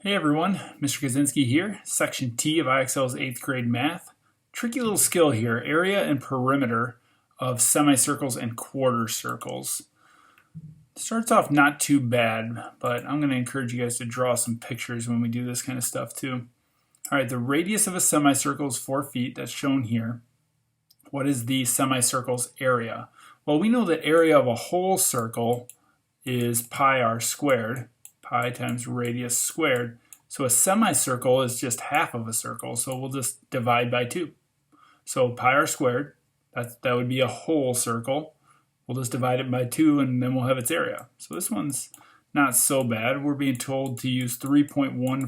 Hey everyone, Mr. Kaczynski here, Section T of IXL's 8th grade math. Tricky little skill here, area and perimeter of semicircles and quarter circles. Starts off not too bad, but I'm going to encourage you guys to draw some pictures when we do this kind of stuff too. Alright, the radius of a semicircle is 4 feet, that's shown here. What is the semicircle's area? Well, we know that area of a whole circle is pi r squared. Pi times radius squared. So a semicircle is just half of a circle, so we'll just divide by 2. So pi r squared, that would be a whole circle. We'll just divide it by 2 and then we'll have its area. So this one's not so bad. We're being told to use 3.14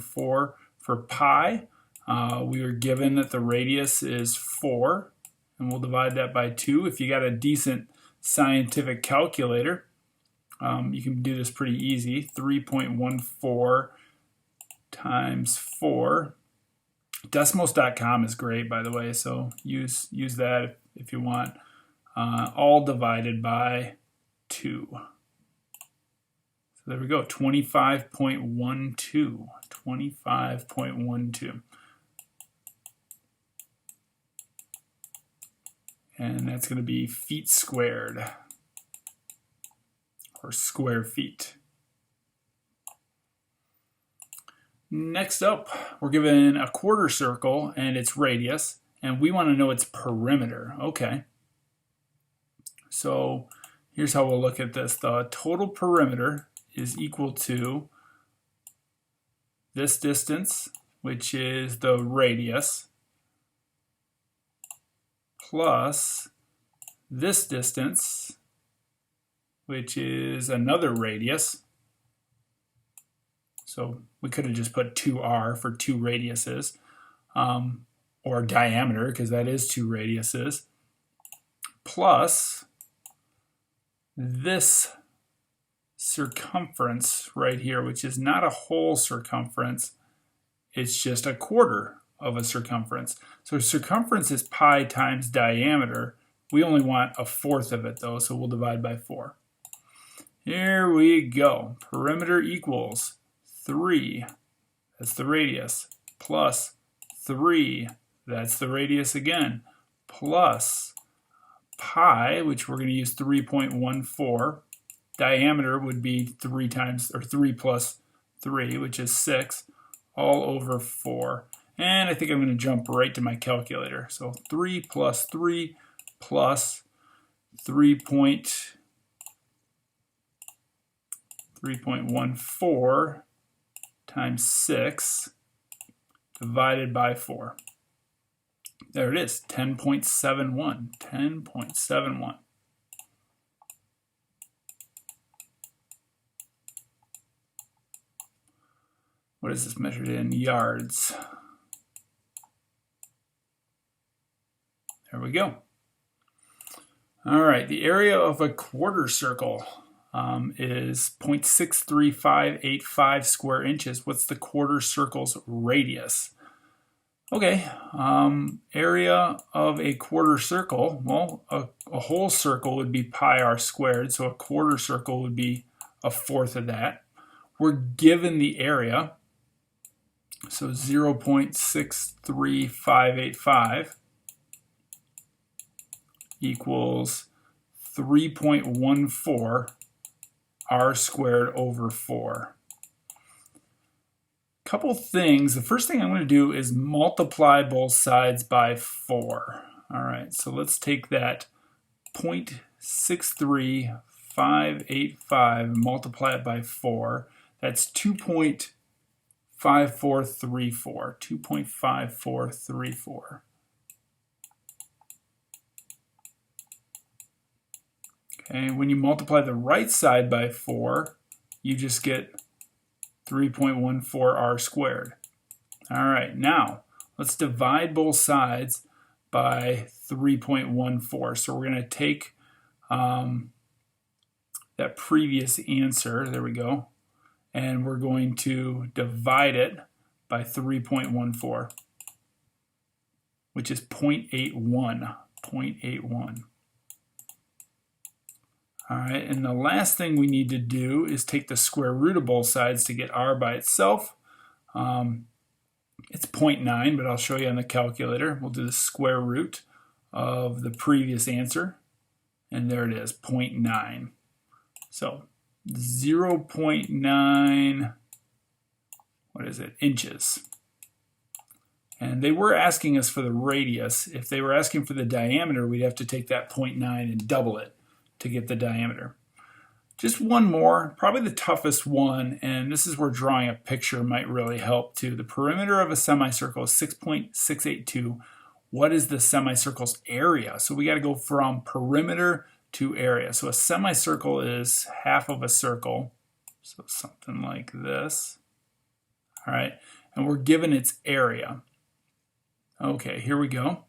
for pi. We were given that the radius is 4, and we'll divide that by 2. If you got a decent scientific calculator, you can do this pretty easy. 3.14 times 4. Decimals.com is great, by the way, so use that if you want. All divided by 2. So there we go, 25.12. 25.12. And that's going to be feet squared, or square feet. Next up, we're given a quarter circle and its radius, and we want to know its perimeter. Okay. So here's how we'll look at this. The total perimeter is equal to this distance, which is the radius, plus this distance, which is another radius. So we could have just put 2r for 2 radiuses, or diameter, because that is 2 radiuses, plus this circumference right here, which is not a whole circumference, it's just a quarter of a circumference. So circumference is pi times diameter. We only want a fourth of it though, so we'll divide by 4. Here we go. Perimeter equals 3, that's the radius, plus 3, that's the radius again, plus pi, which we're going to use 3.14. Diameter would be 3 plus 3, which is 6, all over 4. And I think I'm going to jump right to my calculator. So 3 plus 3 plus 3.14 times 6 divided by 4. There it is, 10.71. 10.71. What is this measured in? Yards. There we go. All right, the area of a quarter circle is 0.63585 square inches. What's the quarter circle's radius? Okay, area of a quarter circle, well, a whole circle would be pi r squared, so a quarter circle would be a fourth of that. We're given the area, so 0.63585 equals 3.14 r squared over 4. Couple things. The first thing I'm going to do is multiply both sides by 4. All right, so let's take that 0.63585 and multiply it by 4. That's 2.5434. 2.5434. Okay, when you multiply the right side by 4, you just get 3.14 r squared. All right, now let's divide both sides by 3.14. So we're going to take that previous answer, there we go, and we're going to divide it by 3.14, which is 0.81. 0.81. All right, and the last thing we need to do is take the square root of both sides to get r by itself. It's 0.9, but I'll show you on the calculator. We'll do the square root of the previous answer, and there it is, 0.9. So 0.9, what is it, inches. And they were asking us for the radius. If they were asking for the diameter, we'd have to take that 0.9 and double it to get the diameter. Just one more, probably the toughest one, and this is where drawing a picture might really help too. The perimeter of a semicircle is 6.682. What is the semicircle's area? So we got to go from perimeter to area. So a semicircle is half of a circle, so something like this. All right, and we're given its area. Okay, here we go.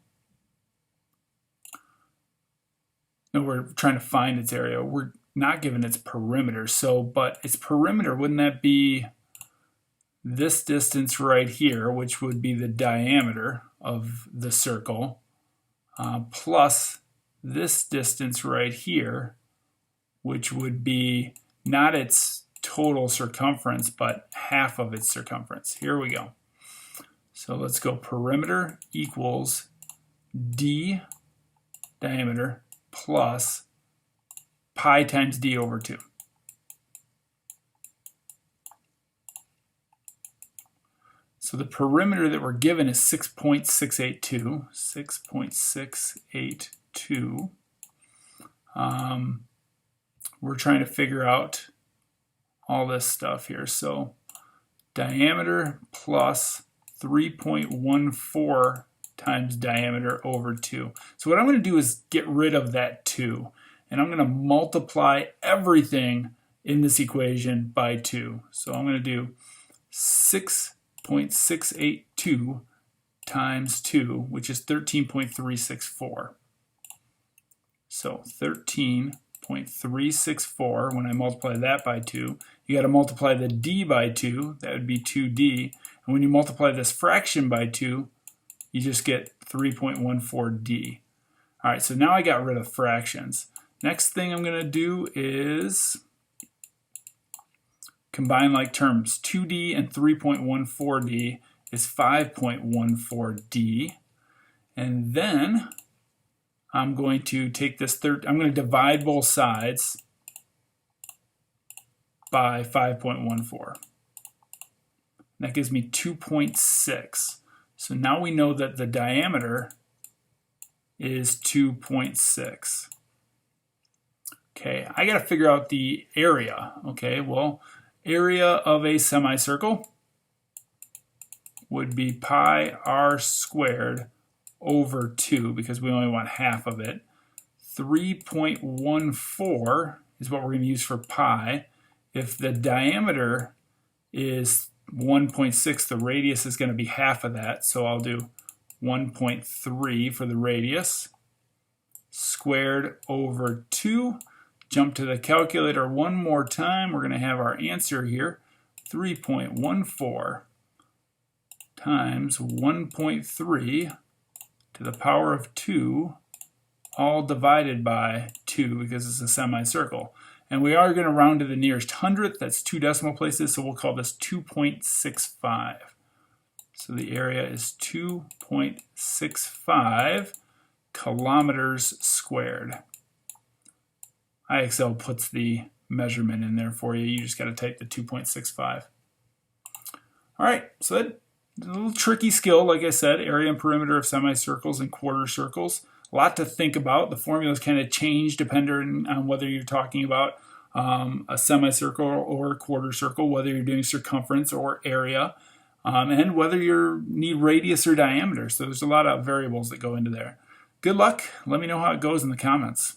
No, we're trying to find its area. We're not given its perimeter, but its perimeter, wouldn't that be this distance right here, which would be the diameter of the circle, plus this distance right here, which would be not its total circumference, but half of its circumference. Here we go. So let's go perimeter equals d diameter plus pi times d over 2. So the perimeter that we're given is 6.682. 6.682. We're trying to figure out all this stuff here. So diameter plus 3.14 times diameter over 2. So what I'm going to do is get rid of that 2. And I'm going to multiply everything in this equation by 2. So I'm going to do 6.682 times 2, which is 13.364. So 13.364, when I multiply that by 2, you got to multiply the d by 2, that would be 2d. And when you multiply this fraction by 2, you just get 3.14d. All right, so now I got rid of fractions. Next thing I'm going to do is combine like terms. 2d and 3.14d is 5.14d. And then I'm going to take this I'm going to divide both sides by 5.14. That gives me 2.6. So now we know that the diameter is 2.6. Okay, I got to figure out the area. Okay, well, area of a semicircle would be pi r squared over 2, because we only want half of it. 3.14 is what we're going to use for pi. If the diameter is 1.6, the radius is going to be half of that, so I'll do 1.3 for the radius, squared over 2. Jump to the calculator one more time. We're going to have our answer here, 3.14 times 1.3 to the power of 2, all divided by 2 because it's a semicircle. And we are going to round to the nearest hundredth. That's 2 decimal places, so we'll call this 2.65. So the area is 2.65 kilometers squared. IXL puts the measurement in there for you. You just got to type the 2.65. All right, so that's a little tricky skill, like I said, area and perimeter of semicircles and quarter circles. A lot to think about. The formulas kind of change depending on whether you're talking about a semicircle or a quarter circle, whether you're doing circumference or area, and whether you need radius or diameter. So there's a lot of variables that go into there. Good luck. Let me know how it goes in the comments.